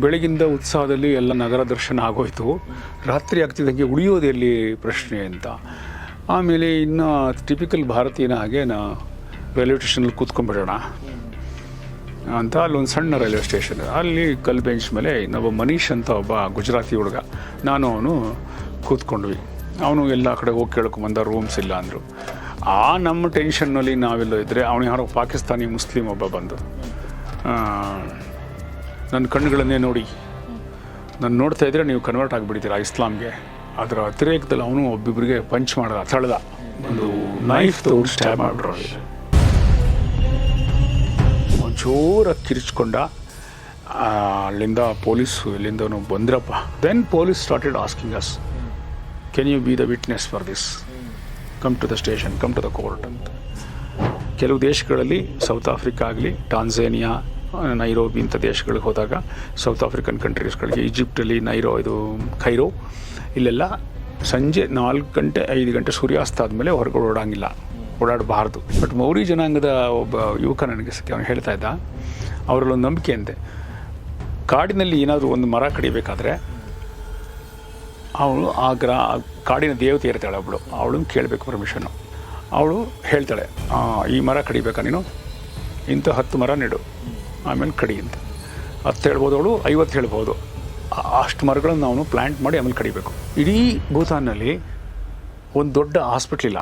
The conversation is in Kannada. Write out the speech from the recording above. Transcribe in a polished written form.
ಬೆಳಗಿಂದ ಉತ್ಸಾಹದಲ್ಲಿ ಎಲ್ಲ ನಗರ ದರ್ಶನ ಆಗೋಯ್ತು. ರಾತ್ರಿ ಆಗ್ತಿದ್ದಂಗೆ ಉಳಿಯೋದು ಎಲ್ಲಿ ಪ್ರಶ್ನೆ ಅಂತ. ಆಮೇಲೆ ಇನ್ನು ಟಿಪಿಕಲ್ ಭಾರತೀಯನ ಹಾಗೆ ರೈಲ್ವೆ ಸ್ಟೇಷನಲ್ಲಿ ಕೂತ್ಕೊಂಡ್ಬಿಡೋಣ ಅಂತ ಅಲ್ಲೊಂದು ಸಣ್ಣ ರೈಲ್ವೆ ಸ್ಟೇಷನ್, ಅಲ್ಲಿ ಕಲ್ ಬೆಂಚ್ ಮೇಲೆ ಇನ್ನೊಬ್ಬ ಮನೀಶ್ ಅಂತ ಒಬ್ಬ ಗುಜರಾತಿ ಹುಡುಗ, ನಾನು ಅವನು ಕೂತ್ಕೊಂಡ್ವಿ. ಅವನು ಎಲ್ಲ ಕಡೆ ಹೋಗಿ ಕೇಳ್ಕೊಂಬಂದ, ರೂಮ್ಸ್ ಇಲ್ಲ ಅಂದರು. ನಮ್ಮ ಟೆನ್ಷನ್ನಲ್ಲಿ ನಾವೆಲ್ಲ ಇದ್ದರೆ ಅವನು ಯಾರೋ ಪಾಕಿಸ್ತಾನಿ ಮುಸ್ಲಿಮ್ ಒಬ್ಬ ಬಂದು ನನ್ನ ಕಣ್ಣುಗಳನ್ನೇ ನೋಡಿ, ನಾನು ನೋಡ್ತಾ ಇದ್ದರೆ ನೀವು ಕನ್ವರ್ಟ್ ಆಗಿಬಿಡ್ತೀರಾ ಇಸ್ಲಾಮ್ಗೆ. ಅದರ ಅತಿರೇಕದಲ್ಲಿ ಅವನು ಒಬ್ಬೊಬ್ಬರಿಗೆ ಪಂಚ್ ಮಾಡಿದ, ತಳ್ದ, ಒಂದು ನೈಫ್ ತಗೊಂಡು ಸ್ಟ್ಯಾಬ್ ಮಾಡಿಬಿಟ್ರು. ಜೋರಾಗಿ ಕಿರಿಚ್ಕೊಂಡ. ಅಲ್ಲಿಂದ ಪೊಲೀಸು ಎಲ್ಲಿಂದನೂ ಬಂದ್ರಪ್ಪ. Then police started asking us, can you be the witness for this, come to the station, come to the court ಅಂತ. ಕೆಲವು ದೇಶಗಳಲ್ಲಿ, ಸೌತ್ ಆಫ್ರಿಕಾ ಆಗಲಿ, ಟಾನ್ಝೇನಿಯಾ, ನೈರೋಬಿ ಇಂಥ ದೇಶಗಳಿಗೆ ಹೋದಾಗ, ಸೌತ್ ಆಫ್ರಿಕನ್ ಕಂಟ್ರೀಸ್ಗಳಿಗೆ, ಈಜಿಪ್ಟಲ್ಲಿ ಖೈರೋ, ಇಲ್ಲೆಲ್ಲ ಸಂಜೆ 4 ಗಂಟೆ 5 ಗಂಟೆ ಸೂರ್ಯಾಸ್ತ ಆದಮೇಲೆ ಹೊರಗಡೆ ಓಡಾಡಬಾರ್ದು. ಬಟ್ ಮೌರಿ ಜನಾಂಗದ ಒಬ್ಬ ಯುವಕ ನನಗೆ ಅವನು ಹೇಳ್ತಾ ಇದ್ದ, ಅವರಲ್ಲೊಂದು ನಂಬಿಕೆ ಅಂತೆ, ಕಾಡಿನಲ್ಲಿ ಏನಾದರೂ ಒಂದು ಮರ ಕಡಿಬೇಕಾದ್ರೆ ಅವಳು ಕಾಡಿನ ದೇವತೆ ಇರ್ತಾಳೆ ಒಬ್ಬಳು, ಅವಳನ್ನು ಕೇಳಬೇಕು ಪರ್ಮಿಷನ್ನು. ಅವಳು ಹೇಳ್ತಾಳೆ, ಈ ಮರ ಕಡಿಬೇಕಾ ನೀನು, ಇಂಥ 10 ಮರ ನೆಡು, ಆಮೇಲೆ ಕಡಿ ಅಂತ. 10 ಹೇಳ್ಬೋದು ಅವಳು, 50 ಹೇಳ್ಬೋದು. ಅಷ್ಟು ಮರಗಳನ್ನು ನಾವು ಪ್ಲ್ಯಾಂಟ್ ಮಾಡಿ ಆಮೇಲೆ ಕಡಿಬೇಕು. ಇಡೀ ಭೂತಾನ್ನಲ್ಲಿ ಒಂದು ದೊಡ್ಡ ಹಾಸ್ಪಿಟ್ಲಿಲ್ಲ.